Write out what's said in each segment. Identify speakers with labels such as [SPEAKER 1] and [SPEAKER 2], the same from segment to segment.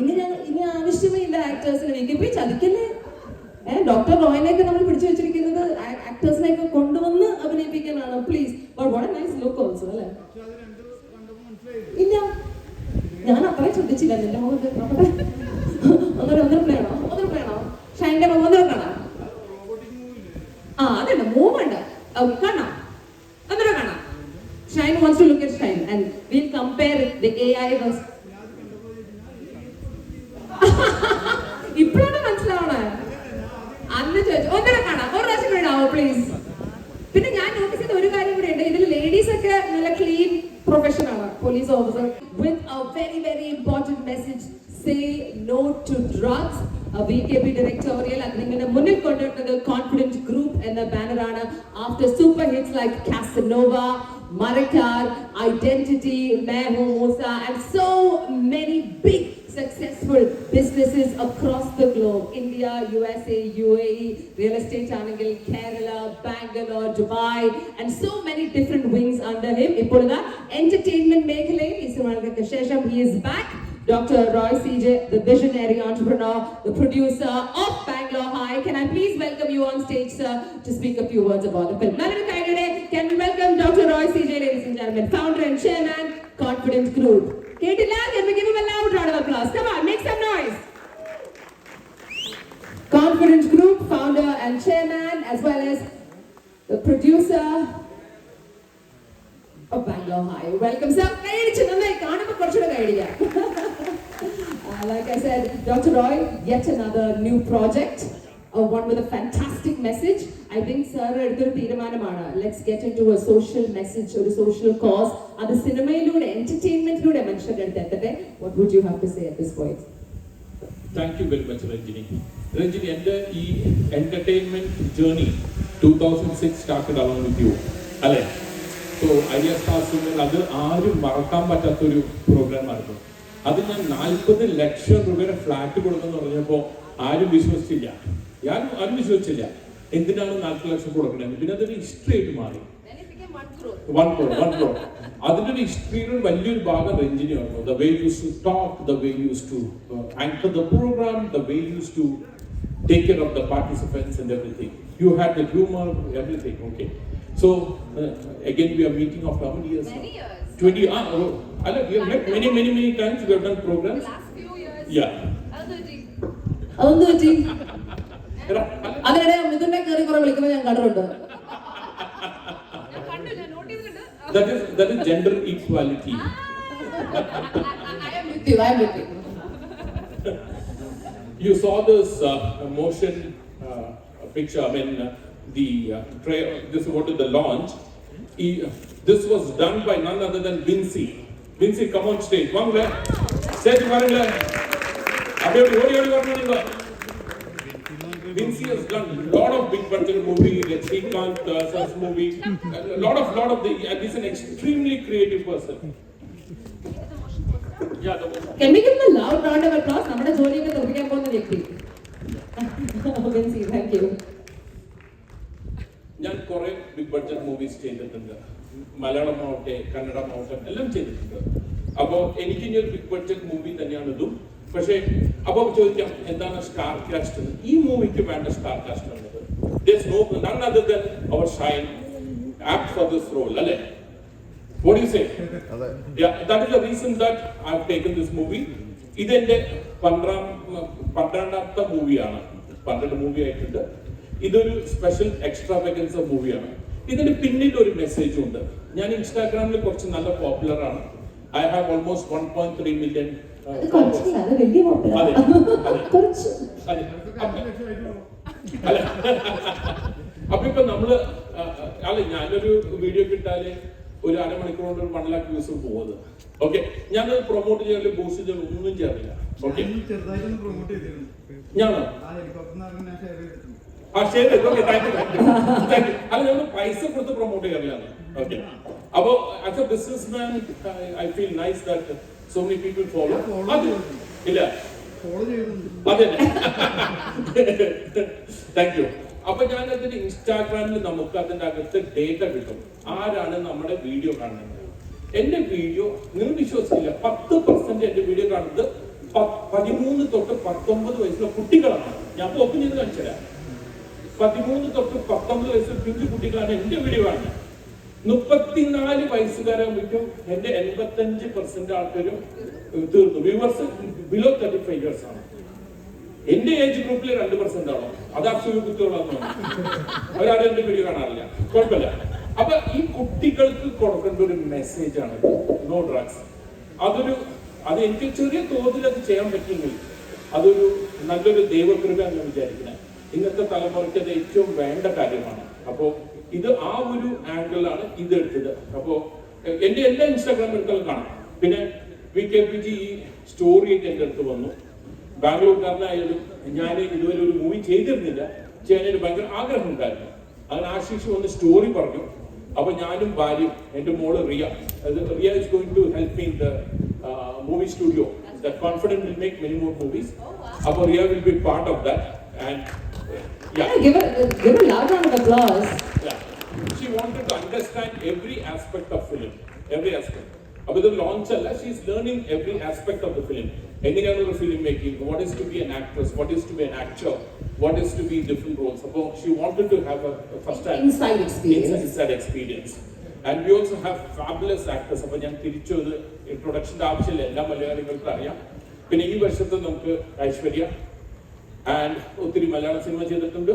[SPEAKER 1] ഇനി ആവശ്യമേ ഇല്ല ആക്ടേഴ്സിന്. VKP ചതിക്കല്ലേ. ഡോക്ടർ റോയിനെയൊക്കെ നമ്മൾ പിടിച്ചു വെച്ചിരിക്കുന്നത് ആക്ടേഴ്സിനെയൊക്കെ കൊണ്ടുവന്ന് അഭിനയിപ്പിക്കാനാണ്. Please. But what a nice look also അല്ലേ? ഇല്ല, ഞാൻ അത്രയും ശ്രദ്ധിച്ചില്ല. എന്റെ ഒന്നര പ്ലേണോ ഷൈൻ്റെ ഒന്നര കാണാം. അതുണ്ട്, മൂവ് ഉണ്ട്, കാണാം, ഒന്നര കാണാം. Shine wants to look at Shine and we'll compare the AI versus. ഇപ്പോഴാണ് മനസ്സിലാവണേ. അന്ന് ചോദിച്ചു ഒന്നര കാണാം, ഒരു പ്രാവശ്യം കൂടാവോ പ്ലീസ്. പിന്നെ ഞാൻ നോട്ടീസ് ചെയ്ത ഒരു കാര്യം കൂടെ ഉണ്ട്, ഇതിൽ ലേഡീസ് ഒക്കെ നല്ല ക്ലീൻ പ്രൊഫഷൻ ആണ്. Police officer with a very very important message, say no to drugs. VKP directorial അത് നിങ്ങളുടെ മുന്നിൽ കൊണ്ടുവരുന്നത് കോൺഫിഡൻറ്റ് ഗ്രൂപ്പ് എന്ന ബാനറാണ്. After super hits like Casanova, Marakar, Identity, Main Hoon Moosa, and so many big successful businesses across the globe. India, USA, UAE, real estate angle, Kerala, Bangalore, Dubai, and so many different wings under him. Ippoda entertainment meghalay ismalakku shesham he is back. Dr. Roy CJ, the visionary entrepreneur, the producer of Bangalore High. Can I please welcome you on stage, sir, to speak a few words about the film. Nalanu Kaidade, can we welcome Dr. Roy CJ, ladies and gentlemen, founder and chairman, Confident Group. Ketila, can we give him a loud round of applause? Come on, make some noise. Confident Group, founder and chairman, as well as the producer of Bangalore High. Welcome, sir. Like I said, Dr. Roy, yet another new project, one with a fantastic message. I think, sir, let's get into a social message or a social cause. Adu cinema ilude, entertainment ilude manusharu. What would you have to say at this point?
[SPEAKER 2] Thank you very much, Ranjini. Ranjini, ende ee entertainment journey 2006 started along with you. Alle. So, Idea Stars adu aarum marakkan pattathoru program aanu. അത് ഞാൻ 40 ലക്ഷം രൂപയുടെ flat കൊടുക്കുന്നു പറഞ്ഞപ്പോൾ ആരും വിശ്വസിച്ചില്ല. ആരും വിശ്വസിച്ചില്ല. എന്തിനാണ് 40 ലക്ഷം കൊടുക്കണത്? പിന്നെ അതൊരു ഹിസ്റ്ററി ആയിട്ട് മാറി. 1 crore. അതിന്റെ ഒരു ഹിസ്റ്ററിയുടെ വലിയൊരു ഭാഗം രഞ്ജിനി ആയിരുന്നു. The way you used to talk, the way you used to anchor the program, the way you used to take care of the participants and everything. You had the humor, everything. Okay. So again we are meeting after how many years?
[SPEAKER 1] Many years.
[SPEAKER 2] 20. We have met many times. We have done programs.
[SPEAKER 1] The last few years.
[SPEAKER 2] Yeah.
[SPEAKER 1] അതൊന്നും പറ്റി. അതിനിടെ മിഥുനെ കയറി കുറെ വിളിക്കുമ്പോൾ ഞാൻ കണ്ടിട്ടുണ്ട്.
[SPEAKER 2] That is gender equality.
[SPEAKER 1] I am with you.
[SPEAKER 2] You saw this motion picture. I mean, this is what is the launch. This was done by none other than Vinci. Vinci, come on stage. Come there. Stage varanga. Abhi odi varanga. Vinci has done a lot of big budget movies, like Srikanth sir's movie. A lot of the. He's an extremely creative person. Yeah, the motion.
[SPEAKER 1] Can we give him a loud round of applause? നമ്മുടെ ജോലിയൊക്കെ തോൽപ്പിക്കാൻ പോകുന്ന വ്യക്തി. Vinci, thank you.
[SPEAKER 2] ഞാൻ കുറെ big budget movies ചെയ്തിട്ടുണ്ട്. മലയാളം ആവട്ടെ, കന്നഡം ആവട്ടെ, എല്ലാം ചെയ്തിട്ടുണ്ട്. അപ്പോൾ എനിക്ക് ഇനി ഒരു ബിഗ് ബഡ്ജറ്റ് മൂവി തന്നെയാണ് ഇതും. പക്ഷേ അപ്പോൾ ചോദിക്കാം എന്താണ് സ്റ്റാർ കാസ്റ്റ്? ഈ മൂവിക്ക് വേണ്ട സ്റ്റാർ കാസ്റ്റ് ഉള്ളത് there's none other than our Shine, apt for this role, അല്ലേ? What do you say? Yeah, that is the reason that I've taken this movie. ഇതെന്റെ 12ാമത്തെ മൂവിയാണ്. 12 മൂവി ആയിട്ടുണ്ട്. ഇതൊരു സ്പെഷ്യൽ എക്സ്ട്രാവഗൻസ മൂവിയാണ്. ഇതിന് പിന്നിൽ ഒരു മെസ്സേജ് ഉണ്ട്. ഞാൻ ഇൻസ്റ്റാഗ്രാമിൽ കുറച്ച് നല്ല പോപ്പുലർ ആണ്. I have almost 1.3 million. അപ്പൊ ഇപ്പൊ നമ്മള് ഞാനൊരു വീഡിയോ കിട്ടാല് ഒരു അരമണിക്കൂർ കൊണ്ട് 1 lakh വ്യൂസ് പോകുന്നത്. ഓക്കെ, ഞാനത് പ്രൊമോട്ട് ചെയ്യാൻ ബൂസ്റ്റ് ചെയ്യാൻ ഒന്നും ചെയ്യാറില്ല. ഓക്കെ, ഞാനോ അല്ല ഞങ്ങൾ പൈസ കൊടുത്ത് പ്രൊമോട്ട് ചെയ്യാറില്ല. ഓക്കെ, അപ്പൊ as A businessman I feel nice that so many people follow. ഇല്ല അതെ, താങ്ക് യു. അപ്പൊ ഞാൻ അതിന്റെ ഇൻസ്റ്റാഗ്രാമിൽ നമുക്ക് അതിന്റെ അകത്ത് ഡേറ്റ കിട്ടും, ആരാണ് നമ്മുടെ വീഡിയോ കാണുന്നത്. എന്റെ വീഡിയോ നിങ്ങൾ വിശ്വസിക്കില്ല, 10% എന്റെ വീഡിയോ കാണുന്നത് 13 തൊട്ട് 19 വയസ്സുള്ള കുട്ടികളാണ്. ഞാൻ ഓപ്പൺ ചെയ്ത് കാണിച്ചുതരാം. 13 തൊട്ട് 19 വയസ്സുള്ള പിഞ്ചു കുട്ടികളാണ് എന്റെ വീഡിയോ കാണുന്നത്. 34 വയസ്സുകാരാകുമ്പോഴേക്കും എന്റെ 85% ആൾക്കാരും തീർന്നു. വ്യൂവേഴ്സ് ബിലോ 35 ഇയേഴ്സ് ആണ്. എന്റെ ഏജ് ഗ്രൂപ്പിൽ 2% ആണോ? അത് അസുഖ കുട്ടികളാന്ന് അവരാരും എന്റെ വീഡിയോ കാണാറില്ല. കുഴപ്പമില്ല. അപ്പൊ ഈ കുട്ടികൾക്ക് കൊടുക്കേണ്ട ഒരു മെസ്സേജ് ആണ് നോ ഡ്രഗ്സ്. അത് എനിക്ക് ചെറിയ തോതിൽ അത് ചെയ്യാൻ പറ്റുമെങ്കിൽ അതൊരു നല്ലൊരു ദൈവകൃപ എന്ന് വിചാരിക്കുന്നത്. ഇന്നത്തെ തലമുറയ്ക്ക് അത് ഏറ്റവും വേണ്ട കാര്യമാണ്. അപ്പോ ഇത് ആ ഒരു ആംഗിളാണ് ഇത് എടുത്തത്. അപ്പോ എന്റെ എല്ലാ ഇൻസ്റ്റാഗ്രാം എടുത്താലും കാണാം. പിന്നെ VKPG ഈ സ്റ്റോറി ആയിട്ട് എന്റെ അടുത്ത് വന്നു. ബാംഗ്ലൂർക്കാരനായാലും ഞാൻ ഇതുവരെ ഒരു മൂവി ചെയ്തിരുന്നില്ല, ചെയ്യാനൊരു ഭയങ്കര ആഗ്രഹം ഉണ്ടായിരുന്നു. അങ്ങനെ ആശിഷ് വന്ന് സ്റ്റോറി പറഞ്ഞു. അപ്പൊ ഞാനും ഭാര്യയും എന്റെ മോള് Riya is going to help me in the movie studio that Confident will make many more movies. അപ്പൊ Riya will be part of that and
[SPEAKER 1] give a loud round of applause.
[SPEAKER 2] Yeah. She wanted to understand every aspect of film, every aspect. But the launch alla, she is learning every aspect of the film. Engineer film making, what is to be an actress, what is to be an actor, what is to be different roles. So she wanted to have a first-hand
[SPEAKER 1] inside
[SPEAKER 2] experience. And we also have fabulous actors. So ഞാൻ തിരിച്ചു ഒരു ഇൻട്രൊഡക്ഷൻ്റെ ആവശ്യമില്ല, എല്ലാ മലയാളികൾക്കും അറിയാം. പിന്നെ ഈ വർഷത്തെ നമുക്ക് ഐശ്വര്യ and ഒത്തിരി മലയാള സിനിമ ചെയ്തിട്ടുണ്ട്.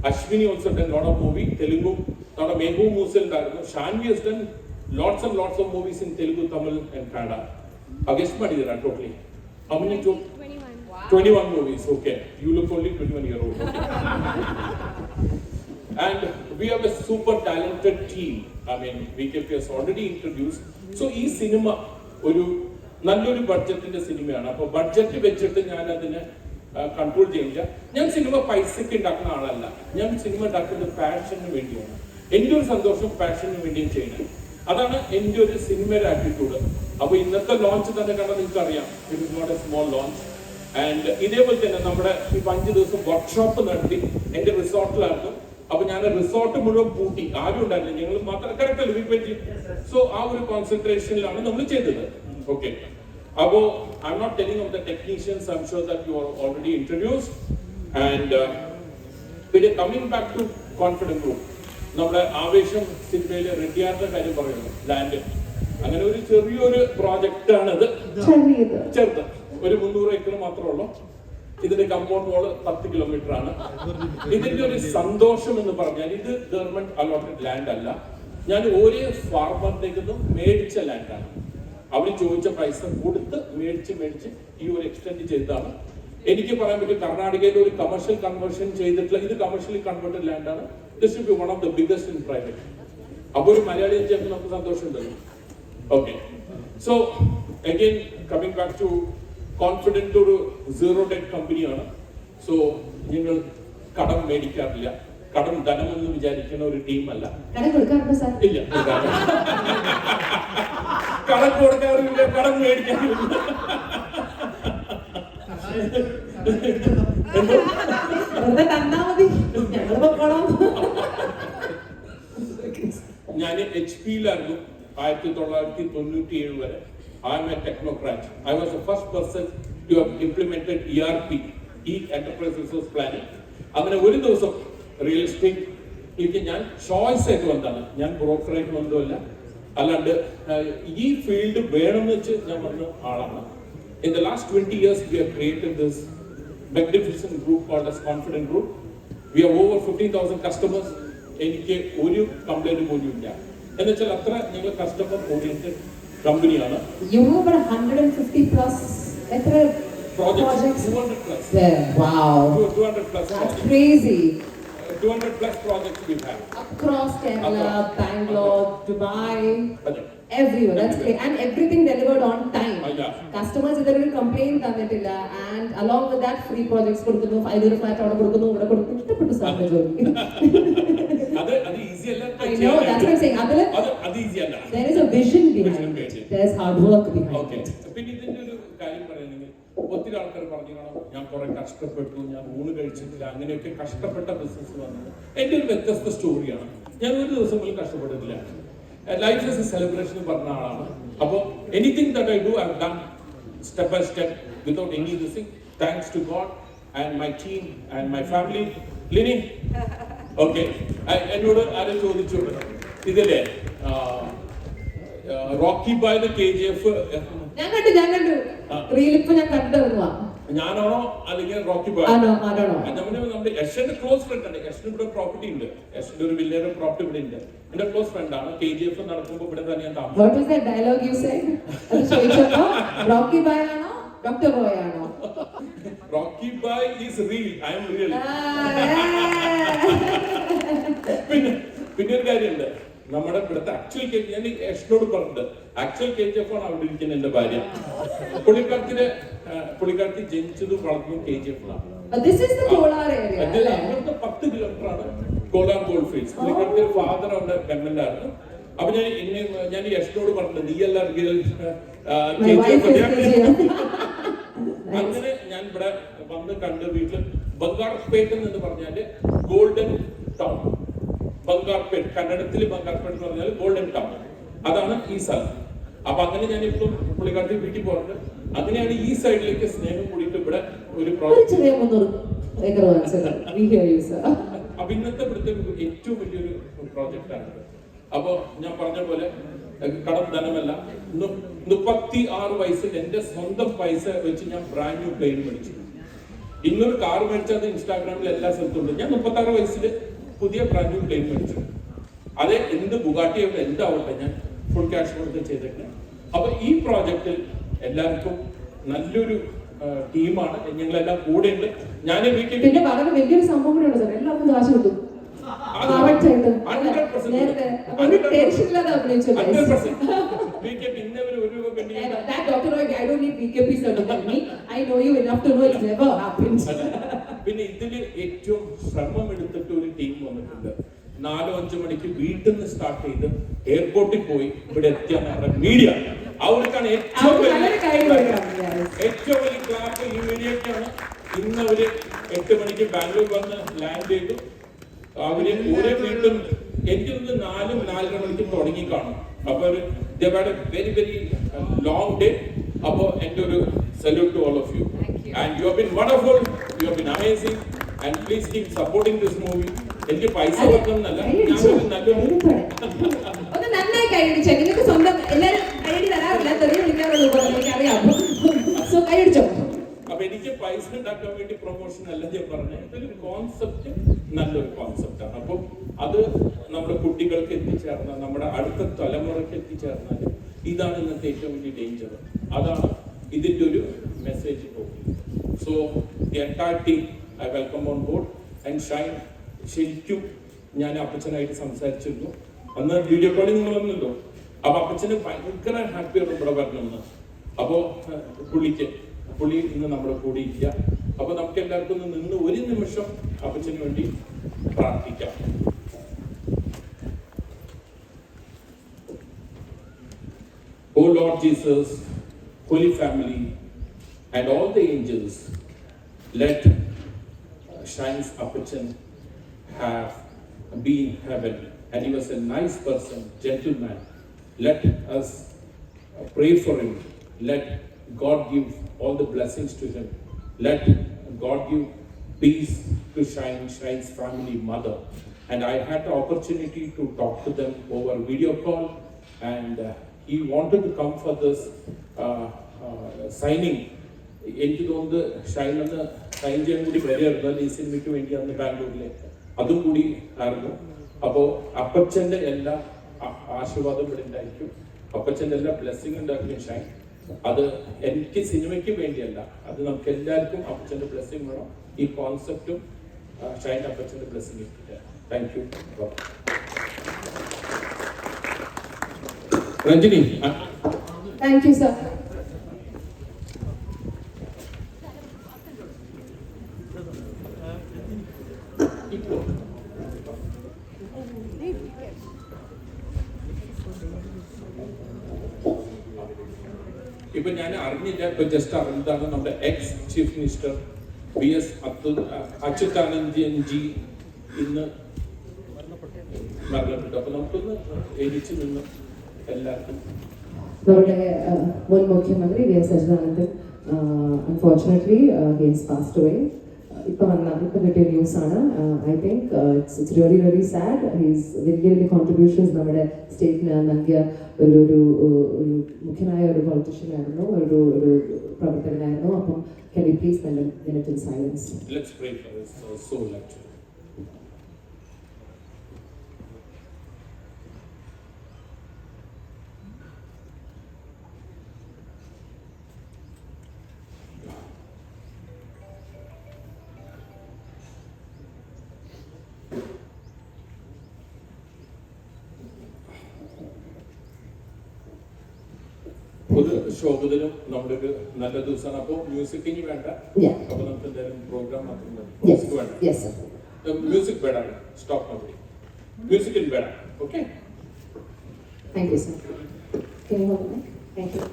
[SPEAKER 2] Ashwini also done lot of movie. Telugu നമ്മുടെ മെഹബൂബ് മൂസൽ ഉണ്ടായിരുന്നു. Shanvi has done lots and lots of movies in Telugu, Tamil and Kannada. Guess madidara totally. How many?
[SPEAKER 3] 21. Wow.
[SPEAKER 2] 21 movies. Okay. You look only 21-year-old. Okay. And we have a super talented team. I mean, VKP has already introduced. So ഈ cinema ഒരു നല്ലൊരു ബഡ്ജറ്റിന്റെ സിനിമയാണ്. അപ്പോൾ budget വെച്ചിട്ട് ഞാൻ അതിനെ control ചെയ്യില്ല. ഞാൻ സിനിമ പൈസക്ക് ഉണ്ടാക്കുന്ന ആളല്ല. ഞാൻ സിനിമ ഉണ്ടാക്കുന്നത് പാഷന് വേണ്ടിയാണ്. എൻ്റെ ഒരു സന്തോഷം പാഷന് വേണ്ടിയും ചെയ്യണം. അതാണ് എൻ്റെ ഒരു സിനിമയുടെ ആറ്റിറ്റ്യൂഡ്. അപ്പൊ ഇന്നത്തെ ലോഞ്ച് തന്നെ കണ്ടാൽ നിങ്ങൾക്ക് അറിയാം, it is not a small launch. And ഇതേപോലെ തന്നെ നമ്മുടെ ഈ 5 ദിവസം വർക്ക്ഷോപ്പ് നടത്തി എന്റെ റിസോർട്ടിലായിരുന്നു. അപ്പൊ ഞാൻ റിസോർട്ട് മുഴുവൻ പൂട്ടി, ആരും ഉണ്ടായില്ല, ഞങ്ങൾ മാത്രം. കറക്റ്റ് അല്ലേ പറ്റി? സോ ആ ഒരു കോൺസെൻട്രേഷനിലാണ് നമ്മൾ ചെയ്തത്. ഓക്കെ. അപ്പോ I am not telling of the technicians, I am sure that you are already introduced. And പിന്നെ coming back to confidence group, നമ്മുടെ ആവേശം സിനിമയിലെ റെഡ്ഡിയാറിന്റെ കാര്യം പറയുന്നു, ലാൻഡ്. അങ്ങനെ ഒരു ചെറിയൊരു പ്രോജക്റ്റ് ആണത്. ചെറുത്, ഒരു 300 ഏക്കർ മാത്രമേ ഉള്ളൂ. ഇതിന്റെ കമ്പൗണ്ട് വാള് 10 കിലോമീറ്റർ ആണ്. ഇതിന്റെ ഒരു സന്തോഷം എന്ന് പറഞ്ഞാൽ ഇത് ഗവൺമെന്റ് അലോട്ടഡ് ലാൻഡ് അല്ല. ഞാൻ ഒരേ ഫാർമറിലേക്ക് മേടിച്ച ലാൻഡാണ്. അവർ ചോദിച്ച പൈസ കൊടുത്ത് മേടിച്ച് ഈ ഒരു എക്സ്റ്റെൻഡ് ചെയ്തതാണ്. എനിക്ക് പറയാൻ പറ്റും, കർണാടകയിൽ ഒരു കമേഴ്ഷ്യൽ കൺവേർഷൻ ചെയ്തിട്ടുള്ള, ഇത് കമേഴ്ഷ്യലി കൺവേർട്ടഡ് ലാൻഡാണ്. This should be one of the biggest in private. അപ്പോൾ ഒരു മലയാളി ചെയ്യുമ്പോൾ നമുക്ക് സന്തോഷമുണ്ടല്ലോ. Okay. So again coming back to confident, ഒരു സീറോ ഡെറ്റ് കമ്പനിയാണ്. സോ നിങ്ങൾ കടം മേടിക്കാറില്ല. കടം ധനമെന്ന് വിചാരിക്കുന്ന ഒരു ടീമല്ല. ഇല്ല, കടം കൊടുക്കാറില്ല, കടം മേടിക്കാറില്ല. ഞാൻ HP-യിലായിരുന്നു 1997 വരെ. I am a technocrat. I was the first person to have implemented ERP, Enterprise Resource Planning. അങ്ങനെ ഒരു ദിവസം റിയൽ എസ്റ്റേറ്റ് ഞാൻ ചോയ്സ് ആയിട്ട് വന്നതാണ്. ഞാൻ ബ്രോക്കറായിട്ട് വന്നതല്ല, അല്ലാണ്ട് ഈ ഫീൽഡ് വേണമെന്ന് വെച്ച് ഞാൻ വന്ന ആളാണ്. In the last 20 years, we have created this magnificent group called as Confident Group. We have over 15,000 customers. എനിക്ക് ഒരു കംപ്ലൈന്റ് പോലും ഇല്ല. എന്ന് വെച്ചാൽ അത്ര ഞങ്ങൾ കസ്റ്റമർ ഓറിയന്റഡ് കമ്പനിയാണ്.
[SPEAKER 1] You have about 150 plus projects.
[SPEAKER 2] 200 plus.
[SPEAKER 1] Yeah, wow.
[SPEAKER 2] 200 plus.
[SPEAKER 1] That's
[SPEAKER 2] projects.
[SPEAKER 1] crazy.
[SPEAKER 2] 200 plus projects we have.
[SPEAKER 1] Across Kerala, Bangalore, Dubai,
[SPEAKER 2] അതെ.
[SPEAKER 1] everywhere. That's great. And everything delivered on time.
[SPEAKER 2] Yeah.
[SPEAKER 1] Customers ഇതൊരു complaint തന്നിട്ടില്ല. And along with that, free projects കൊടുക്കുന്നു, 5 flat അവിടെ കൊടുക്കുന്നു, ഇവിടെ കൊടുക്കുന്നു. ഇഷ്ടപ്പെട്ടു സാറിന്റെ ജോലി.
[SPEAKER 2] അത് ഈസി അല്ല.
[SPEAKER 1] I know, that's what I'm saying.
[SPEAKER 2] അത് ഈസി അല്ല.
[SPEAKER 1] There is a vision behind it. There's hard work behind
[SPEAKER 2] Okay.
[SPEAKER 1] it.
[SPEAKER 2] പിന്നെ ഇതിന്റെ ഒരു കാര്യം പറയുകയാണെങ്കിൽ ഒത്തിരി ആൾക്കാർ പറഞ്ഞു കാണാം, ഞാൻ കുറെ കഷ്ടപ്പെട്ടു, ഞാൻ ഊണ് കഴിച്ചിട്ടില്ല, അങ്ങനെയൊക്കെ കഷ്ടപ്പെട്ട ബിസിനസ് വന്നത്. എൻ്റെ ഒരു വ്യത്യസ്ത സ്റ്റോറിയാണ്. ഞാൻ ഒരു ദിവസം പോലും കഷ്ടപ്പെട്ടിട്ടില്ല. ലൈഫ് ഇസ് എ സെലിബ്രേഷൻ പറഞ്ഞ ആളാണ്. അപ്പോൾ anything that I do I have done step by step without any this thing. Thanks to God and my team and my family. Lini? Okay. എന്നോട് ആരും ചോദിച്ചു ഇതില്ലേ റോക്കി ബോയ് KGF
[SPEAKER 1] ഞാൻ കണ്ടു reel ഇപ്പൊ ഞാൻ കണ്ടിരുന്നു.
[SPEAKER 2] ഞാനാണോ അല്ലെങ്കിൽ റോക്കി ബോയ്? നമ്മുടെ യശന്റെ ക്ലോസ് ഫ്രണ്ട് ആണ്. യശന് ഇവിടെ പ്രോപ്പർട്ടി ഉണ്ട്. യശന്റെ ഒരു വലിയ പ്രോപ്പർട്ടി ഇവിടെ ഉണ്ട്. എന്റെ ക്ലോസ് ഫ്രണ്ട് ആണ്. KGF നടക്കുമ്പോൾ ഇവിടെ തന്നെ ഞാൻ താമസിക്കും.
[SPEAKER 1] What was that dialogue you said? അത് ചോദിച്ചപ്പോ റോക്കി ബോയ് ആണോ ഡോക്ടർ ബോയ് ആണോ?
[SPEAKER 2] Rocky boy is real, I am real. പിന്നെ ഒരു കാര്യമുണ്ട്, നമ്മുടെ ഇവിടുത്തെ ആക്ച്വൽ ഞാൻ യശനോട് പറഞ്ഞത് ആക്ച്വൽ KGF ആണ് അവിടെ ഇരിക്കുന്ന എന്റെ ഭാര്യ. പുള്ളിക്കാരത്തി ജനിച്ചതും വളർന്നതും KGF ആണ്.
[SPEAKER 1] This is the Kolar area.
[SPEAKER 2] അവിടുത്തെ 10 കിലോമീറ്റർ ആണ് കോലാർ ഗോൾഡ് ഫീൽഡ്സ്. പുള്ളിക്കാരത്തിന്റെ ഫാദർ അവിടെ ഗവൺമെന്റ് ആണ്. അപ്പൊ ഞാൻ യശനോട് പറഞ്ഞത് നീ എല്ലാം റിയൽ അങ്ങനെ ഞാൻ ഇവിടെ വന്ന് കണ്ട് വീട്ടിൽ ബംഗാർപേട്ട് എന്ന് പറഞ്ഞാല് ഗോൾഡൻ ടൗൺ. ബംഗാർപേട്ട് കന്നഡത്തിൽ ബംഗാർപേട്ട് എന്ന് പറഞ്ഞാൽ ഗോൾഡൻ ടൗൺ. അതാണ് ഈ സ്ഥലം. അപ്പൊ അങ്ങനെ ഞാൻ ഇപ്പം പുള്ളിക്കാരത്തി വീട്ടിൽ പോകാറുണ്ട്. അങ്ങനെയാണ് ഈ സൈഡിലേക്ക് സ്നേഹം കൂടിയിട്ട് ഇവിടെ ഒരു പ്രോജക്ട്. അപ്പൊ ഇന്നത്തെ ഇവിടുത്തെ ഏറ്റവും വലിയൊരു പ്രോജക്റ്റ് ആണ്. അപ്പൊ ഞാൻ പറഞ്ഞ പോലെ കടം ധനമല്ല. 36 വയസ്സിൽ എന്റെ സ്വന്തം പൈസ വെച്ച് ഞാൻ ബ്രാൻഡ് ന്യൂ പ്ലെയിൻ മേടിച്ചു. ഇന്നൊരു കാർ മേടിച്ചത് ഇൻസ്റ്റാഗ്രാമിൽ എല്ലാ സ്ഥലത്തും ഉണ്ട്. ഞാൻ 36 വയസ്സിൽ പുതിയ ബ്രാൻഡ് ന്യൂ പ്ലെയിൻ മേടിച്ചു. അതെ, എന്ത് ബുഗാട്ടി ആവട്ടെ എന്താവട്ടെ ഞാൻ ഫുൾ ക്യാഷ് കൊടുത്ത് ചെയ്തേക്കുന്നത്. അപ്പൊ ഈ പ്രോജക്റ്റിൽ എല്ലാവർക്കും നല്ലൊരു ടീമാണ്. ഞങ്ങളെല്ലാം കൂടെ ഉണ്ട്. ഞാൻ
[SPEAKER 1] പിന്നെ വളരെ വലിയൊരു സംഭവം കൂടെയാണ് സാർ, എല്ലാവർക്കും കാശ് കിട്ടും.
[SPEAKER 2] പിന്നെ ഇതില് ഏറ്റവും ശ്രമം എടുത്തിട്ട് ഒരു ടീം വന്നിട്ടുണ്ട്. 4-5 മണിക്ക് വീട്ടിൽ നിന്ന് സ്റ്റാർട്ട് ചെയ്ത് എയർപോർട്ടിൽ പോയി ഇവിടെ എത്തിയ മീഡിയ, അവർക്കാണ് ഏറ്റവും വലിയ ക്ലാപ്പ്. ഈ മീഡിയക്കാണ്. ഇന്ന് അവര് 8 മണിക്ക് ബാംഗ്ലൂർ വന്ന് ലാൻഡ് ചെയ്തു. അവര് ഓരോ വീട്ടും എനിക്ക് തോന്നുന്നു 4-4:30 മണിക്ക് തുടങ്ങി കാണും. അപ്പൊ വെരി വെരി ലോങ് ഡേ. അപ്പൊ എന്റെ ഒരു salute to all of you and you have been wonderful, you have been amazing and please keep supporting this movie. എനിക്ക് പൈസ വെക്കുന്നല്ല, ഞാനൊരു നല്ലൊരു
[SPEAKER 1] നന്നായി കൈയടിച്ചോ. നിങ്ങൾക്ക് സ്വന്തം എല്ലാരും കൈയടി തരാറില്ല, തെറിയ വിളിക്കാറുള്ളൂ, എനിക്കറിയാം. സോ കൈയടിച്ചോ.
[SPEAKER 2] അപ്പൊ എനിക്ക് പൈസ ഉണ്ടാക്കാൻ വേണ്ടി പ്രൊമോഷൻ അല്ല ഞാൻ പറഞ്ഞത്. ഇതൊരു കോൺസെപ്റ്റ് നല്ലൊരു കോൺസെപ്റ്റ് ആണ്. അപ്പൊ അത് നമ്മുടെ കുട്ടികൾക്ക് എത്തിച്ചേർന്നാൽ, നമ്മുടെ അടുത്ത തലമുറയ്ക്ക് എത്തിച്ചേർന്നാൽ ഇതാണ് ഇന്നത്തെ ഏറ്റവും വലിയ ഡേഞ്ചർ. അതാണ് ഇതിന്റെ ഒരു മെസ്സേജ് പോകുന്നത്. So the entire team I welcome on board and shine. ശരിക്കും ഞാൻ അപ്പച്ചനായിട്ട് സംസാരിച്ചിരുന്നു. അന്ന് വീഡിയോ കോളിംഗ് വന്നല്ലോ. അപ്പൊ അപ്പച്ചന് ഭയങ്കര ഹാപ്പിയാണ് ഇവിടെ വരണമെന്ന്. അപ്പോ പുള്ളി ഇന്ന് നമ്മുടെ കൂടെ ഇല്ല. അപ്പൊ നമുക്ക് എല്ലാവർക്കും ഒന്ന് നിന്ന് ഒരു നിമിഷം അപ്പച്ചന് വേണ്ടി പ്രാർത്ഥിക്കാം. O Lord Jesus, Holy Family, and all the angels, let Shine's Appachan have been in heaven, and he was a nice person, gentleman. Let us pray for him. Let God give all the blessings to him. Let God give peace to Shine's family, mother. And I had the opportunity to talk to them over video call, and he wanted to come for this signing. എനിക്ക് തോന്നുന്നത് ഷൈൻ അന്ന് sign ചെയ്യാൻ കൂടി വരികയായിരുന്നു ഈ സിനിമയ്ക്ക് വേണ്ടി അന്ന് ബാംഗ്ലൂരിലെ. അതും കൂടി ആയിരുന്നു. അപ്പോ അപ്പച്ചന്റെ എല്ലാ ആശീർവാദം ഇവിടെ ഉണ്ടായിരിക്കും. അപ്പച്ചന്റെ എല്ലാ ബ്ലെസ്സിങ് ഉണ്ടായിരിക്കും ഷൈൻ. അത് എനിക്ക് സിനിമയ്ക്ക് വേണ്ടിയല്ല, അത് നമുക്ക് എല്ലാവർക്കും അപ്പച്ചന്റെ ബ്ലെസ്സിങ് വേണം. ഈ കോൺസെപ്റ്റും ഷൈൻ അപ്പച്ചന്റെ blessing. Thank you Ranjini.
[SPEAKER 1] Thank you sir.
[SPEAKER 2] ഇപ്പൊ ഞാൻ അറിഞ്ഞില്ല, ഇപ്പൊ ജസ്റ്റ് അറിഞ്ഞതാണ് നമ്മുടെ X chief minister BS Achuthanandan G ഇന്ന് മരണപ്പെട്ടു. അപ്പൊ നമുക്കൊന്ന് എരിച്ചു നിന്ന് എല്ലാവർക്കും
[SPEAKER 1] നമ്മുടെ മുൻ മുഖ്യമന്ത്രി V S Achuthanandan unfortunately he's passed away. ഇപ്പം കിട്ടിയ ന്യൂസ് ആണ്. I think it's really very sad. He's വലിയ വലിയ കോൺട്രിബ്യൂഷൻസ് നമ്മുടെ സ്റ്റേറ്റിന് നൽകിയ ഒരു മുഖ്യനായ ഒരു പൊളിറ്റീഷ്യൻ ആയിരുന്നു, ഒരു പ്രവർത്തകനായിരുന്നു. അപ്പം can you please spend a minute in silence?
[SPEAKER 2] Let's pray for his soul actually. ഒരു ശോഭദിനം നമ്മുടെ ഒരു നല്ല ദിവസമാണ്. അപ്പോൾ മ്യൂസിക് ഇനി വേണ്ട. അപ്പോൾ നമുക്ക് എന്തായാലും പ്രോഗ്രാം മാത്രം മ്യൂസിക് വേണ്ട. മ്യൂസിക് വേണ്ട, സ്റ്റോപ്പ് മതി. മ്യൂസിക് വേണ്ട. Okay,
[SPEAKER 1] thank you sir. Can you hold the mic? Thank you.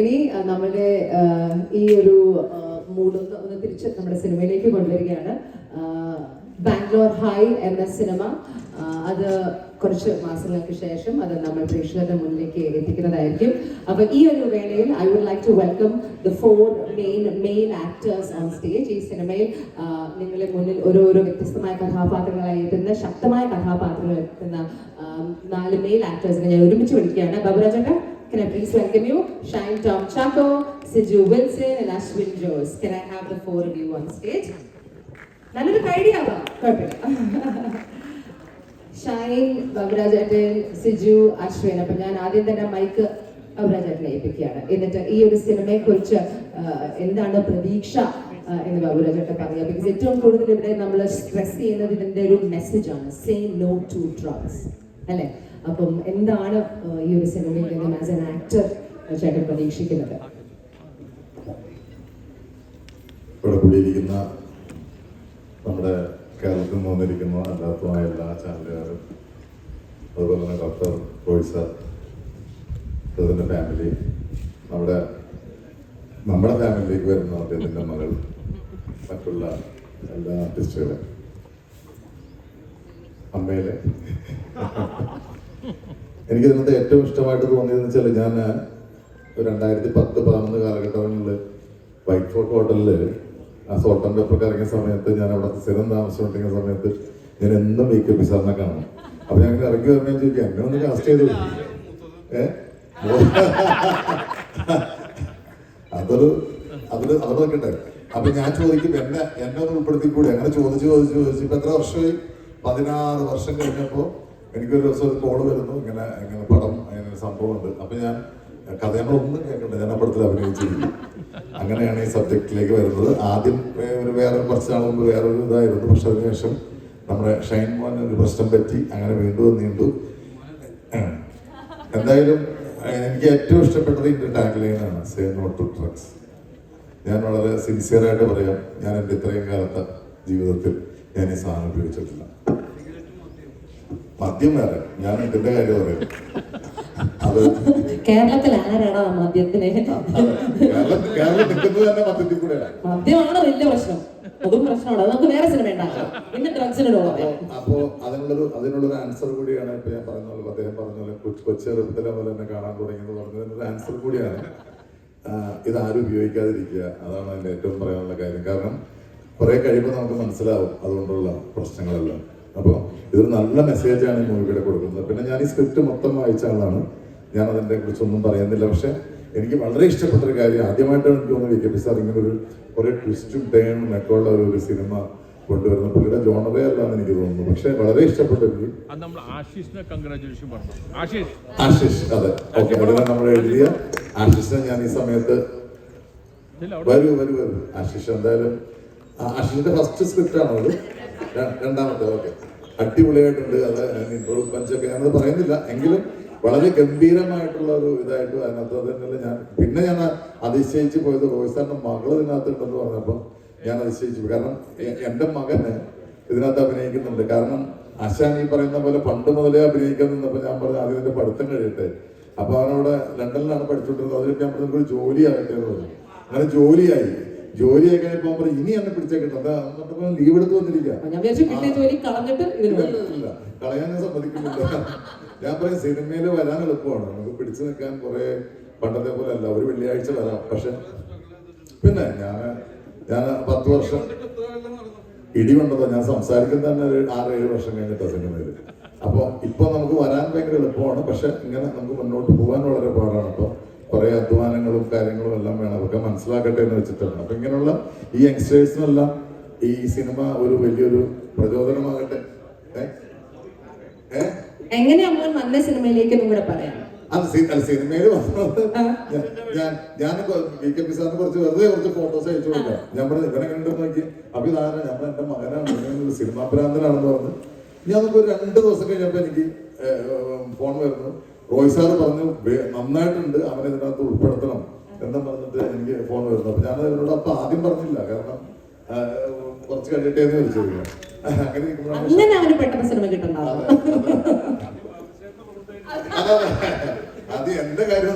[SPEAKER 1] ഇനി നമ്മുടെ ഈ ഒരു മൂഡ് ഒന്ന് തിരിച്ച് നമ്മുടെ സിനിമയിലേക്ക് കൊണ്ടുവരികയാണ്. ബാംഗ്ലൂർ ഹൈ എന്ന സിനിമ അത് കുറച്ച് മാസങ്ങൾക്ക് ശേഷം അത് നമ്മൾ പ്രേക്ഷകരുടെ മുന്നിലേക്ക് എത്തിക്കുന്നതായിരിക്കും. അപ്പൊ ഈ ഒരു വേളയിൽ I would like to welcome the 4 main actors on stage. ഈ സിനിമയിൽ നിങ്ങളുടെ മുന്നിൽ ഓരോരോ വ്യത്യസ്തമായ കഥാപാത്രങ്ങളായി എത്തുന്ന, ശക്തമായ കഥാപാത്രങ്ങൾ എത്തുന്ന 4 മെയിൽ ആക്ടേഴ്സിനെ ഞാൻ ഒരുമിച്ച് വിളിക്കുകയാണ്. ബാബുരാജേട്ടാ, can I please welcome you? Shine Tom Chaco, Siju Wilson and Ashwin Jose. Can I have the 4 of you on stage? നല്ലൊരു ഐഡിയ ആവാം, കുഴപ്പമില്ല. ഷൈൻ, ബാബുരാജേട്ടൻ, സിജു, അശ്വിൻ. അപ്പൊ ഞാൻ ആദ്യം തന്നെ മൈക്ക് ബാബുരാജേട്ടനെ ഏൽപ്പിക്കുകയാണ്. എന്നിട്ട് ഈ ഒരു സിനിമയെ കുറിച്ച് എന്താണ് പ്രതീക്ഷ എന്ന് ബാബുരാജേട്ടൻ പറയുക. ബിക്കോസ് ഏറ്റവും കൂടുതൽ ഇവിടെ നമ്മൾ സ്ട്രെസ് ചെയ്യുന്നത് ഇതിന്റെ ഒരു മെസ്സേജാണ്, സേ നോ ടു ഡ്രഗ്സ്, അല്ലെ? അപ്പം എന്താണ് ഈ ഒരു സിനിമയിൽ നിന്നും ആസ് എൻ ആക്ടർ ചേട്ടൻ പ്രതീക്ഷിക്കുന്നത്?
[SPEAKER 3] ഇവിടെ കൂടിയിരിക്കുന്ന നമ്മുടെ കേരളത്തിൽ നിന്ന് വന്നിരിക്കുന്ന അല്ലാത്തമായ എല്ലാ ചാനലുകാരും, അതുപോലെ തന്നെ ഡോക്ടർ റോയ് സാർ, അദ്ദേഹത്തിൻ്റെ ഫാമിലി, നമ്മുടെ ഫാമിലിയിലേക്ക് വരുന്ന അദ്ദേഹത്തിൻ്റെ മകൾ, മറ്റുള്ള എല്ലാ ആർട്ടിസ്റ്റുകളെ, അമ്മയിലെ എനിക്കിതിനകത്ത് ഏറ്റവും ഇഷ്ടമായിട്ട് തോന്നിയതെന്ന് വെച്ചാൽ, ഞാൻ 2010-11 കാലഘട്ടങ്ങളിൽ വൈറ്റ് ഫോർട്ട് ഹോട്ടലിൽ ആ സോൾട്ട് ആൻഡ് പെപ്പർ ഇറങ്ങിയ സമയത്ത്, ഞാൻ അവിടെ സ്ഥിരം താമസിച്ചുകൊണ്ടിരിക്കുന്ന സമയത്ത് ഞാൻ എന്നും VKP സാറിനെ കാണും. അപ്പൊ ഞാൻ ഇറങ്ങി വരുമ്പോൾ ചോദിക്കാം, എന്നെ ഒന്ന് കാസ്റ്റ് ചെയ്തു. അത് നോക്കട്ടെ. അപ്പൊ ഞാൻ ചോദിക്കും, എന്നെ ഒന്ന് ഉൾപ്പെടുത്തിക്കൂടി? അങ്ങനെ ചോദിച്ചു ഇപ്പൊ എത്ര വർഷമായി? 16 വർഷം കഴിഞ്ഞപ്പോൾ എനിക്കൊരു ദിവസം ഒരു കോള് വരുന്നു, ഇങ്ങനെ പടം, അങ്ങനെ സംഭവമുണ്ട്. അപ്പൊ ഞാൻ കഥകളൊന്നും കേൾക്കണ്ട, ഞാൻ ആ പടത്തിൽ അഭിനയിച്ചിരിക്കും. അങ്ങനെയാണ് ഈ സബ്ജക്റ്റിലേക്ക് വരുന്നത്. ആദ്യം വേറെ കുറച്ച് നാൾ മുമ്പ് വേറൊരു ഇതായിരുന്നു, പക്ഷെ അതിനുശേഷം നമ്മുടെ ഷൈൻ മോൻ ഒരു പ്രശ്നം പറ്റി, അങ്ങനെ വീണ്ടും നീണ്ടു. എന്തായാലും എനിക്ക് ഏറ്റവും ഇഷ്ടപ്പെട്ടത് ഇതിൻ്റെ ടാഗ്ലൈനാണ്, സേ നോ ടു ഡ്രഗ്സ്. ഞാൻ വളരെ സിൻസിയറായിട്ട് പറയാം, ഞാൻ എൻ്റെ ഇത്രയും കാലത്തെ ജീവിതത്തിൽ ഞാൻ ഈ സാധനം ഉപയോഗിച്ചിട്ടില്ല. മദ്യം വേറെ, ഞാൻ ഇതിന്റെ കാര്യം പറയും. അത്
[SPEAKER 1] കേരളത്തിൽ ആരാണ് മദ്യത്തിന്?
[SPEAKER 3] കേരളം നിൽക്കുന്നത് തന്നെ മദ്യത്തിൽ കൂടെയാണ്.
[SPEAKER 1] മദ്യമാണ് വലിയ പ്രശ്നം, അതും പ്രശ്നമാണ്. അത് നമുക്ക് വേറെ സിനിമ ഉണ്ടാക്കാം. പിന്നെ ഡ്രഗ്സിന്
[SPEAKER 3] അപ്പോ അതിനുള്ളൊരു ആൻസർ കൂടിയാണ് ഇപ്പൊ ഞാൻ പറഞ്ഞ പോലെ, അദ്ദേഹം പറഞ്ഞ പോലെ കൊച്ചെറുപ്പത്തിലെ പോലെ തന്നെ കാണാൻ തുടങ്ങിയെന്ന് പറഞ്ഞതിനൊരു ആൻസർ കൂടിയാണ്. ഇതാരും ഉപയോഗിക്കാതിരിക്കുക, അതാണ് അതിന്റെ ഏറ്റവും പറയാനുള്ള കാര്യം. കാരണം കുറെ കഴിയുമ്പോൾ നമുക്ക് മനസ്സിലാവും അതുകൊണ്ടുള്ള പ്രശ്നങ്ങളെല്ലാം. അപ്പോൾ ഇതൊരു നല്ല മെസ്സേജാണ് ഈ മൂവിയുടെ കൊടുക്കുന്നത്. പിന്നെ ഞാൻ ഈ സ്ക്രിപ്റ്റ് മൊത്തം വായിച്ച ആളാണ്, ഞാൻ അതിനെ കുറിച്ചൊന്നും പറയുന്നില്ല. പക്ഷെ എനിക്ക് വളരെ ഇഷ്ടപ്പെട്ടൊരു കാര്യം, ആദ്യമായിട്ടാണ് എനിക്ക് തോന്നുന്നത് VKP സാർ ഇങ്ങനെ ഒരു കുറെ ട്വിസ്റ്റും ടേണും ഒക്കെ ഉള്ള ഒരു സിനിമ കൊണ്ടുവരുന്നത്. പുള്ളിയുടെ ജോണറേ അല്ലാന്ന് എനിക്ക് തോന്നുന്നു, പക്ഷെ വളരെ ഇഷ്ടപ്പെട്ടു. ആശിഷ്, അതെ, ഓക്കെ. നമ്മൾ എഴുതിയ ആശിഷിനെ ഞാൻ ഈ സമയത്ത് വരൂ ആശിഷ്. എന്തായാലും ആശിഷിന്റെ ഫസ്റ്റ് സ്ക്രിപ്റ്റ് ആണോ അത്? രണ്ടാമത്തെ, ഓക്കെ. അടിപൊളിയായിട്ടുണ്ട്. അത് ഇൻട്രോ പഞ്ചൊക്കെ ഞാനത് പറയുന്നില്ല, എങ്കിലും വളരെ ഗംഭീരമായിട്ടുള്ള ഒരു ഇതായിട്ട് അതിനകത്ത് തന്നെയല്ല. ഞാൻ അതിശയിച്ച് പോയത് റോയ് സാറിന്റെ മകള് ഇതിനകത്തുണ്ടെന്ന് പറഞ്ഞപ്പോൾ ഞാൻ അതിശയിച്ചു. കാരണം എൻ്റെ മകന് ഇതിനകത്ത് അഭിനയിക്കുന്നുണ്ട്. കാരണം ആശാൻ ഈ പറയുന്ന പോലെ പണ്ട് മുതലേ അഭിനയിക്കാൻ നിന്നപ്പോൾ ഞാൻ പറഞ്ഞു ആദ്യം ഇതിന്റെ പഠിത്തം കഴിയട്ടെ. അപ്പൊ അവനവിടെ ലണ്ടനിലാണ് പഠിച്ചുകൊണ്ടിരുന്നത്. അതിൽ ഞാൻ പറഞ്ഞ ഒരു ജോലിയാകട്ടെ എന്ന് പറഞ്ഞു. അങ്ങനെ ജോലിയായി. ജോലിയൊക്കെ പോകുമ്പോൾ പറയും ഇനി എന്നെ പിടിച്ചേക്കട്ടെ എന്താ ലീവ് എടുത്ത് വന്നിരിക്കുക.
[SPEAKER 1] ഞാൻ വിചാരിച്ചു കിട്ടിയ ജോലി കളഞ്ഞിട്ട് ഇതിന് വന്നു.
[SPEAKER 3] ഇല്ല, കളയാൻ ഞാൻ സമ്മതിക്കുന്നില്ല. ഞാൻ പറയും സിനിമയിൽ വരാൻ എളുപ്പമാണ്, നമുക്ക് പിടിച്ചു നിൽക്കാൻ കുറെ പണ്ടത്തെ പോലെ അല്ല, ഒരു വെള്ളിയാഴ്ച വരാം. പക്ഷെ പിന്നെ ഞാൻ 10 വർഷം ഇടികൊണ്ടതോ ഞാൻ സംസാരിക്കുന്ന തന്നെ ഒരു 6-7 വർഷം കഴിഞ്ഞിട്ടാണ് സിനിമയിൽ. അപ്പോൾ ഇപ്പൊ നമുക്ക് വരാൻ ഭയങ്കര എളുപ്പമാണ്, പക്ഷെ ഇങ്ങനെ നമുക്ക് മുന്നോട്ട് പോകാൻ വളരെ പാടാണ്. അപ്പൊ കുറെ അധ്വാനങ്ങളും കാര്യങ്ങളും എല്ലാം വേണം, അതൊക്കെ മനസ്സിലാക്കട്ടെ എന്ന് വെച്ചിട്ടാണ്. അപ്പൊ ഇങ്ങനെയുള്ള ഈ യങ്സ്റ്റേഴ്സിനെല്ലാം ഈ സിനിമ ഒരു വലിയൊരു പ്രചോദനമാകട്ടെ.
[SPEAKER 1] എങ്ങനെയാ മോൻ വന്ന സിനിമയിലേക്ക് കൂടെ പറയാം.
[SPEAKER 3] അത് സിനിമയിൽ വന്നത് ഞാൻ VKP സാറിന് കുറച്ച് ഫോട്ടോസ് അയച്ചു കൊടുക്കാം. ഞാൻ പറഞ്ഞു ഇവനെ കണ്ടിട്ട് നോക്കി, അപ്പൊ ഇതാരാ, ഞാൻ എന്റെ മകനാണ്, സിനിമാ ഭ്രാന്തനാണെന്ന് പറഞ്ഞു. ഞാൻ നമുക്ക് ഒരു 2 ദിവസം കഴിഞ്ഞപ്പോ എനിക്ക് ഫോൺ വരുന്നു, റോയ് സാറ് പറഞ്ഞു നന്നായിട്ടുണ്ട്, അവനെ ഇതിനകത്ത് ഉൾപ്പെടുത്തണം എന്ന് പറഞ്ഞിട്ട് എനിക്ക് ഫോൺ വരുന്നു. അപ്പൊ ഞാൻ ഇവരോട് അപ്പൊ ആദ്യം പറഞ്ഞില്ല, കാരണം കുറച്ച് കഴിയട്ടേന്ന് വിളിച്ചു.
[SPEAKER 1] അങ്ങനെ അവന് പെട്ടെന്ന് സിനിമ കിട്ടണ്ട.
[SPEAKER 3] അത് എന്റെ കാര്യം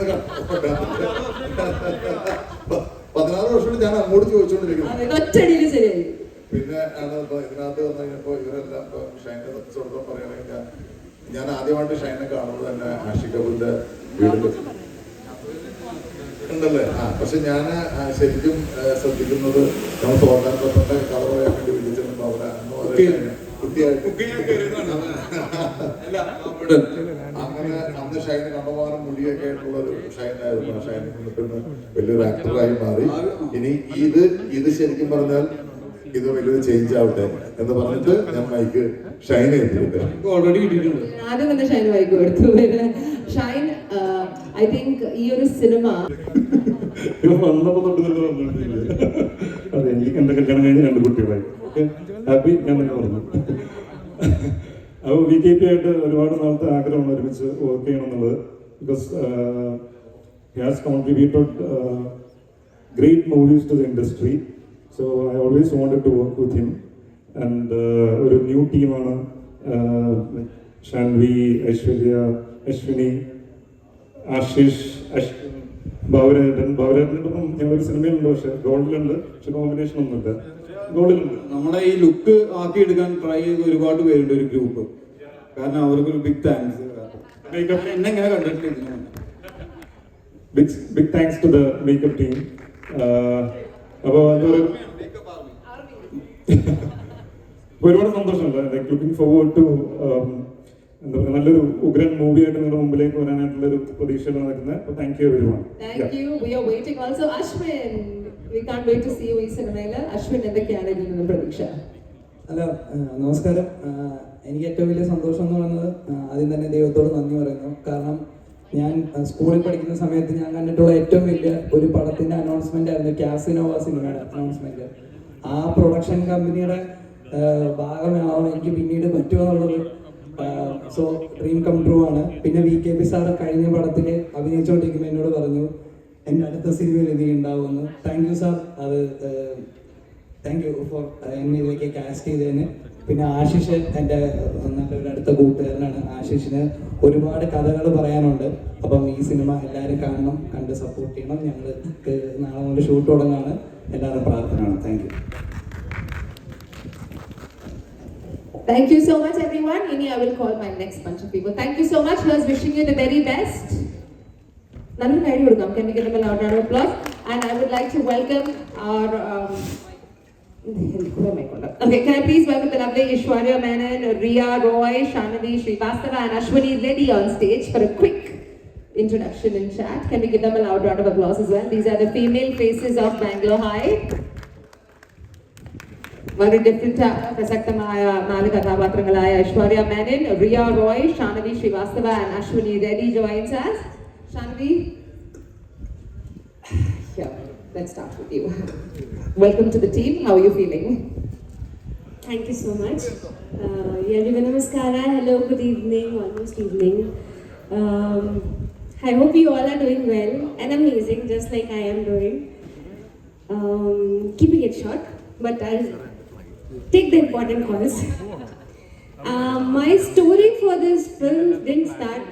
[SPEAKER 3] 16 വർഷം ഞാൻ അങ്ങോട്ട് ചോദിച്ചോണ്ടിരിക്കുന്നു.
[SPEAKER 1] ശരിയായി.
[SPEAKER 3] പിന്നെ ആണ് ഇതിനകത്ത് വന്നു കഴിഞ്ഞപ്പോ ഇവരെല്ലാം ഷൈനെ സ്വന്തം പറയുകയാണെങ്കിൽ ഞാൻ ആദ്യമായിട്ട് ഷൈനെ കാണുന്നത് തന്നെ ആഷിഖ് കപൂറിന്റെ വീട്ടിൽ ഉണ്ടല്ലേ. പക്ഷെ ഞാൻ ശരിക്കും ശ്രദ്ധിക്കുന്നത് നമ്മൾ സ്വാതന്ത്ര്യത്തിന്റെ കഥ പറയാൻ വേണ്ടി വിളിച്ചിരുമ്പോ അവിടെ അങ്ങനെ അന്ന് ഷൈന് കണ്ടമാനം മുടിയൊക്കെ ആയിട്ടുള്ള ഒരു ഷൈനായിരുന്നു. ആ ഷൈനിൽ നിന്നിട്ട് വലിയൊരു ആക്ടറായി മാറി. ഇനി ഇത് ശരിക്കും പറഞ്ഞാൽ ഇത് വലിയൊരു ചേഞ്ച് ആവട്ടെ എന്ന് പറഞ്ഞിട്ട് ഞാൻ മൈക്ക് ഷൈൻ ചെയ്തിട്ട്
[SPEAKER 2] ഓൾറെഡി കിട്ടിയിട്ടുണ്ട്.
[SPEAKER 1] ആദ്യം തന്നെ ഷൈൻ മൈക്ക് കൊടുത്തു. ഷൈൻ ഐ തിങ്ക് ഈ ഒരു സിനിമ
[SPEAKER 4] വന്നപ്പോ തൊട്ട് തന്നെ പറഞ്ഞിട്ടില്ല. അതെ, എനിക്ക് എന്റെ കല്യാണം കഴിഞ്ഞ് 2 കുട്ടികളായി. Okay, happy. ഞാൻ തന്നെ പറഞ്ഞു. അപ്പോൾ VKP ആയിട്ട് ഒരുപാട് നാളത്തെ ആഗ്രഹമാണ് ഒരുമിച്ച് വർക്ക് ചെയ്യണം എന്നുള്ളത്. Because he has contributed great movies to the industry. So I always wanted to work with him. And ഒരു ന്യൂ ടീമാണ് ഷാൻവി, ഐശ്വര്യ, അശ്വിനി, ആശിഷ്, ഭൗരേട്ടൻ്റെ ഒപ്പം ഞങ്ങളൊരു സിനിമയിലുണ്ട്. പക്ഷെ ഗോൾഡിലുണ്ട്, പക്ഷെ കോമ്പിനേഷൻ ഒന്നുമില്ല. ഗോൾഡിലുണ്ട്.
[SPEAKER 5] നമ്മുടെ ഈ ലുക്ക് ആക്കിയെടുക്കാൻ ട്രൈ ചെയ്ത് ഒരുപാട് പേരുണ്ട് ഒരു ഗ്രൂപ്പ്. കാരണം അവർക്കൊരു ബിഗ് താങ്ക്സ്. എന്നെ എങ്ങനെ കണ്ടിട്ടില്ല.
[SPEAKER 4] Big thanks to the makeup team. അപ്പോൾ എന്താ പറയുക, ഒരുപാട് സന്തോഷമുണ്ട്. ലൈക്ക് ലുക്കിംഗ് ഫോർവേഡ് ടു എന്താ പറയുക, നല്ലൊരു ഉഗ്രൻ മൂവി ആയിട്ട് നിങ്ങളുടെ മുമ്പിലേക്ക് വരാനായിട്ടുള്ള ഒരു പ്രതീക്ഷയിലാണ് നിൽക്കുന്നത്. Thank you everyone.
[SPEAKER 1] Thank you. We are waiting also. Ashwin, we can't wait to see you ഈ സിനിമയില്. അശ്വിൻ എന്തൊക്കെയാണ് ഇതിൽ നിന്ന് പ്രതീക്ഷ?
[SPEAKER 6] ഹലോ, നമസ്കാരം. എനിക്ക് ഏറ്റവും വലിയ സന്തോഷം എന്ന് പറയുന്നത് ആദ്യം തന്നെ ദൈവത്തോട് നന്ദി പറയുന്നു. കാരണം ഞാൻ സ്കൂളിൽ പഠിക്കുന്ന സമയത്ത് ഞാൻ കണ്ടിട്ടുള്ള ഏറ്റവും വലിയ ഒരു പടത്തിന്റെ അനൗൺസ്മെന്റ് ആയിരുന്നു കാസിനോവ സിനിമയുടെ അനൗൺസ്മെന്റ്. ആ പ്രൊഡക്ഷൻ കമ്പനിയുടെ ഭാഗമാവാൻ എനിക്ക് പിന്നീട് പറ്റുമെന്നുള്ളത് സോ ഡ്രീം കം ട്രൂ ആണ്. പിന്നെ VKP സാറ് കഴിഞ്ഞ പടത്തിൽ അഭിനയിച്ചുകൊണ്ടിരിക്കുമ്പോൾ എന്നോട് പറഞ്ഞു എൻ്റെ അടുത്ത സിനിമയിൽ നീ ഉണ്ടാവുമെന്ന്. Thank you sir. അത് താങ്ക് യു ഫോർ എന്നെ ഇതിലേക്ക് കാസ്റ്റ് ചെയ്തതിന്. പിന്നെ ആശിഷ് എൻ്റെ നല്ലൊരു അടുത്ത കൂട്ടുകാരനാണ്. ആശിഷിന് ഒരുപാട് കഥകൾ പറയാനുണ്ട്. അപ്പം ഈ സിനിമ എല്ലാവരും കാണണം, കണ്ട് സപ്പോർട്ട് ചെയ്യണം. ഞങ്ങൾക്ക് നാളെ മുതൽ ഷൂട്ട് തുടങ്ങാണ്. എല്ലാവരും പ്രാർത്ഥനയാണ്. Thank you.
[SPEAKER 1] Thank you so much, everyone. Ini I will call my next bunch of people. Thank you so much. Here's wishing you the very best. Nanu Naidu will come. Can we get them a loud round of applause? And I would like to welcome our okay, can I please welcome the lovely Aishwarya Menon, Riya Roy, Shanavi Srivastava and Ashwini Reddy on stage for a quick introduction and chat. Can we give them a loud round of applause as well? These are the female faces of Bangalore High. വളരെ different പ്രസക്തമായ 4 കഥാപാത്രങ്ങളായ Aishwarya Menon, Riya Roy, ഷാനവി Srivastava and Ashwini Reddy joins us. Shanavi, yeah, let's start with you. Welcome to the team. How are you feeling?
[SPEAKER 7] Thank you so much. Everyone, namaskara. Hello, good evening, almost evening. I hope you all are doing well and amazing, just like I am doing. Keeping it short, but I'll take the important calls. My story for this film didn't start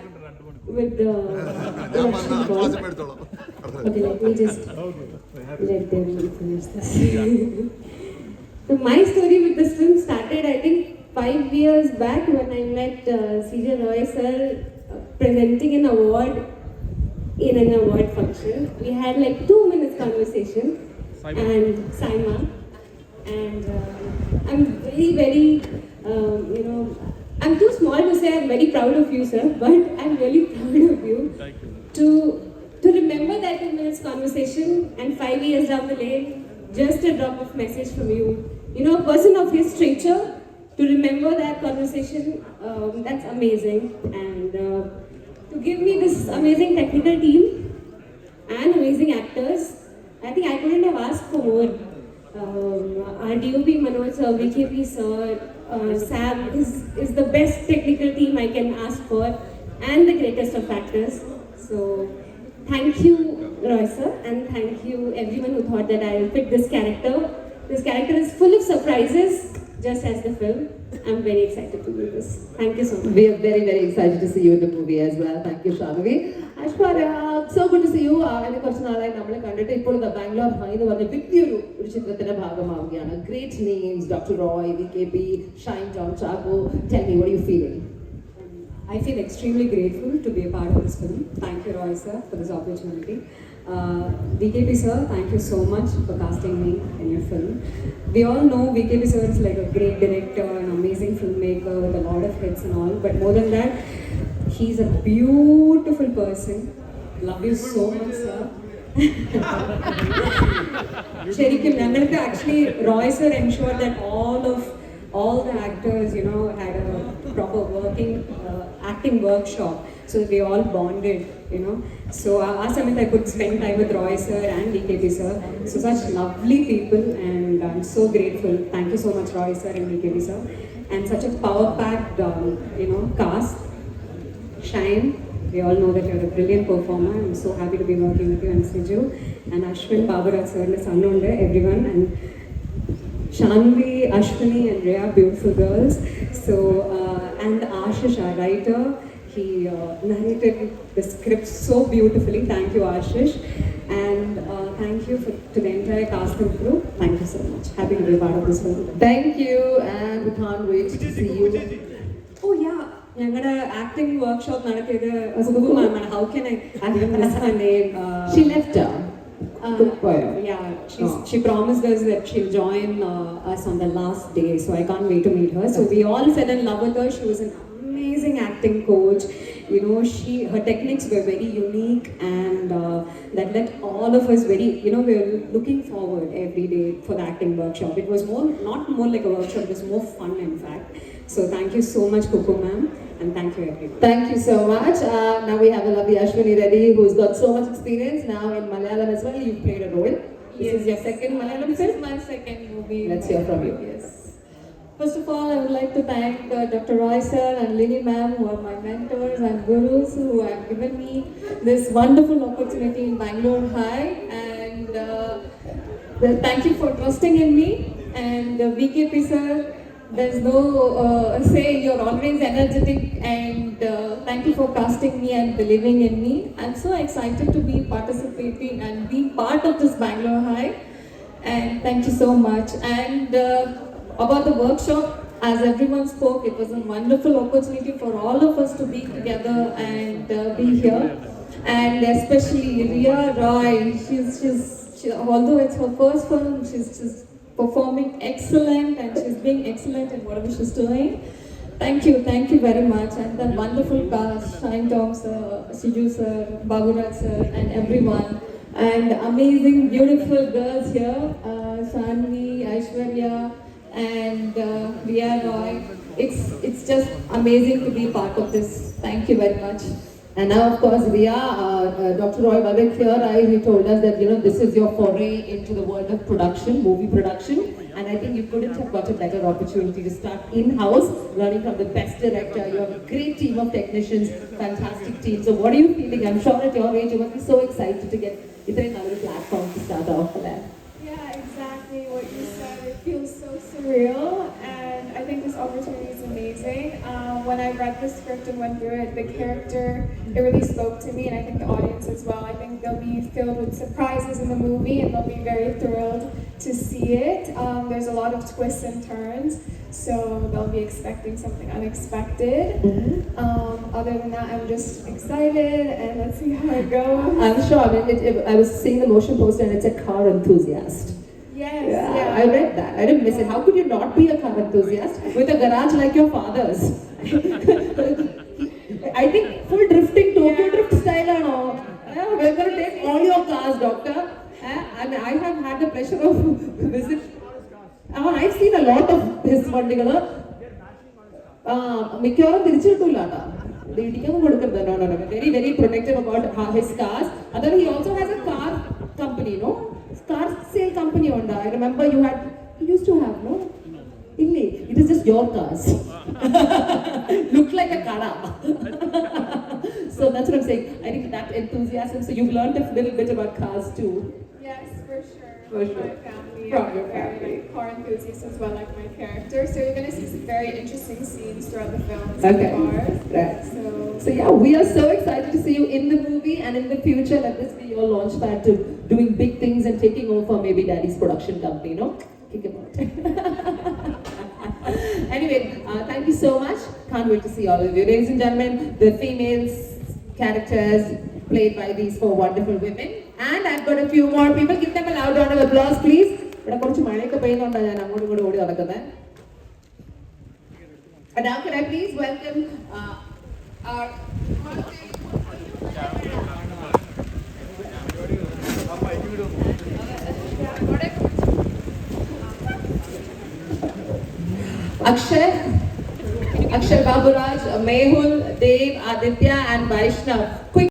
[SPEAKER 7] with the production call. Okay, let me just let them finish this. So my story with this film started, I think, 5 years back when I met CJ Roy sir presenting an award in an award function. We had like 2 minutes conversation and Saima. And I'm very, I'm too small to say I'm very proud of you, sir, but I'm really proud of you.
[SPEAKER 2] Thank you.
[SPEAKER 7] To remember that 2 minutes conversation and 5 years down the lane, just a drop of message from you. You know, a person of his stature, to remember that conversation, that's amazing. And to give me this amazing technical team and amazing actors, I think I couldn't have asked for more. Our DOP Manoj sir, VKP sir, Sam is the best technical team I can ask for, and the greatest of actors. So thank you, Roy sir, and thank you everyone who thought that I will pick this character. This character is full of surprises, just as the film. I'm very excited to do this. Thank you so much.
[SPEAKER 1] We are very, very excited to see you in the movie as well. Thank you, Shanavi. Ashwarya, so good to see you. എന്നെ കുറച്ച് നാളായി നമ്മളെ കണ്ടിട്ട് ഇപ്പോൾ Bangalore high എന്ന് പറഞ്ഞ വലിയൊരു ചിത്രത്തിന്റെ ഭാഗമാവുകയാണ്. Great names, Dr. Roy, VKP, Shine Tom Chago. Tell me, what are you feeling?
[SPEAKER 8] I feel extremely grateful to be a part of this film. Thank you, Roy sir, for this opportunity. VKP sir, thank you so much for casting me in your film. We all know VKP sir is like a great director, an amazing filmmaker with a lot of hits and all. But more than that, he's a beautiful person. Love you so much, sir. Sherikim, ഞങ്ങൾക്ക് actually Roy sir ensured that all the actors, had a proper working acting workshop, so that we all bonded, So our Samit, I could spend time with Roy sir and VKP sir. So such lovely people, and I'm so grateful. Thank you so much, Roy sir and VKP sir, and such a power-packed, cast. Shine. We all know that you're a brilliant performer. I'm so happy to be working with you and Siju and Ashwin, Baburat sir, Sanonde, everyone, and Shanvi, Ashwini and Rhea, beautiful girls. So, and Ashish, our writer, he narrated the script so beautifully. Thank you, Ashish. And thank you to the entire cast and crew. Thank you so much. Happy to be a part of this film.
[SPEAKER 1] Thank you, and we can't wait to see you.
[SPEAKER 8] Oh yeah, ഞങ്ങളുടെ acting workshop നടത്തിയത് സുഗുമാമാണ്. How can I miss her name?
[SPEAKER 1] She left her.
[SPEAKER 8] Yeah, she promised us that she'll join us on the last day, so I can't wait to meet her. So we all fell in love with her. She was an amazing acting coach. Her techniques were very unique, and that let all of us we were looking forward every day for the acting workshop. It was not more like a workshop, it was more fun, in fact. So thank you so much, Coco ma'am, and thank you everyone.
[SPEAKER 1] Thank you so much. Now we have a lovely Ashwini Reddy, who's got so much experience now in Malayalam as well. You've played a role. This is your second Malayalam film?
[SPEAKER 9] This is my second movie.
[SPEAKER 1] Let's hear from you.
[SPEAKER 9] Yes. First of all, I would like to thank Dr. Roy sir and Lily ma'am, who are my mentors and gurus, who have given me this wonderful opportunity in Bangalore High. And thank you for trusting in me. And VKP sir, there's no say, you're always energetic, and thank you for casting me and believing in me. I'm so excited to be participating and be part of this Bangalore High, and thank you so much. And about the workshop, as everyone spoke, it was a wonderful opportunity for all of us to be together and be here. And especially Rhea Roy, she's although it's her first film, she's performing excellent, and she's being excellent in whatever she's doing. Thank you very much. And the wonderful cast, Shine Tom sir, Siju sir, Baburat sir, and everyone. And amazing, beautiful girls here, Shanvi, Aishwarya, and Rhea Roy. It's just amazing to be part of this. Thank you very much.
[SPEAKER 1] And now, of course, Rhea, Dr. Roy Vivek here, he told us that, this is your foray into the world of production, movie production. And I think you couldn't have got a better opportunity to start in-house, learning from the best director. You have a great team of technicians, fantastic team. So what are you feeling? I'm sure at your age, you must be so excited to get another platform to start off for that.
[SPEAKER 9] Yeah, exactly what you said. It feels so surreal, and I think this opportunity opportunity is amazing. When I read the script and went through it, the character, it really spoke to me, and I think the audience as well. I think they'll be filled with surprises in the movie, and they'll be very thrilled to see it. There's a lot of twists and turns, so they'll be expecting something unexpected. Other than that, I'm just excited, and let's see how it goes.
[SPEAKER 1] I'm sure. I mean, I was seeing the motion poster and it's a car enthusiast.
[SPEAKER 9] Yes,
[SPEAKER 1] Yeah, I read that. I didn't miss it. How could you not be a car enthusiast with a garage like your father's? I think full drifting, Tokyo drift style or no? We're going to take all your cars, doctor. I mean, I have had the pleasure of visit. I've seen a lot of his വണ്ടികൾ മിക്കവാറും തിരിച്ചു കിട്ടൂല കേട്ടോ. ഇത് ഇടിക്കൊന്നും കൊടുക്കരുത്. No. Very, very protective about his cars. And then he also has a car company, no? Car sale company on that. I remember you used to have, no? Illi, it is just your cars. Look like a kada. So that's what I'm saying. I think that enthusiasm. So you've learned a little bit about cars too.
[SPEAKER 9] Yes, for sure.
[SPEAKER 1] For sure.
[SPEAKER 9] My family,
[SPEAKER 1] From
[SPEAKER 9] are
[SPEAKER 1] your
[SPEAKER 9] very
[SPEAKER 1] family.
[SPEAKER 9] car enthusiasts as well, like my character. So you're going to see some very interesting scenes throughout the film.
[SPEAKER 1] Okay. Right. So yeah, we are so excited to see you in the movie and in the future. Let this be your launch pad to doing big things and taking over maybe Daddy's production company, no? Kick him out. Anyway, thank you so much. Can't wait to see all of you. Ladies and gentlemen, the female characters played by these four wonderful women. And I've got a few more people. Give them a loud round of applause, please. ഇവിടെ കുറച്ച് മഴയൊക്കെ പെയ്യുന്നുണ്ടാണ് ഞാൻ അങ്ങോട്ടും ഇങ്ങോട്ടും ഓടി നടക്കുന്നത്. And now can I please welcome our Akshay Baburaj, Mehul, Dev, Aditya and Vaishnav. Quick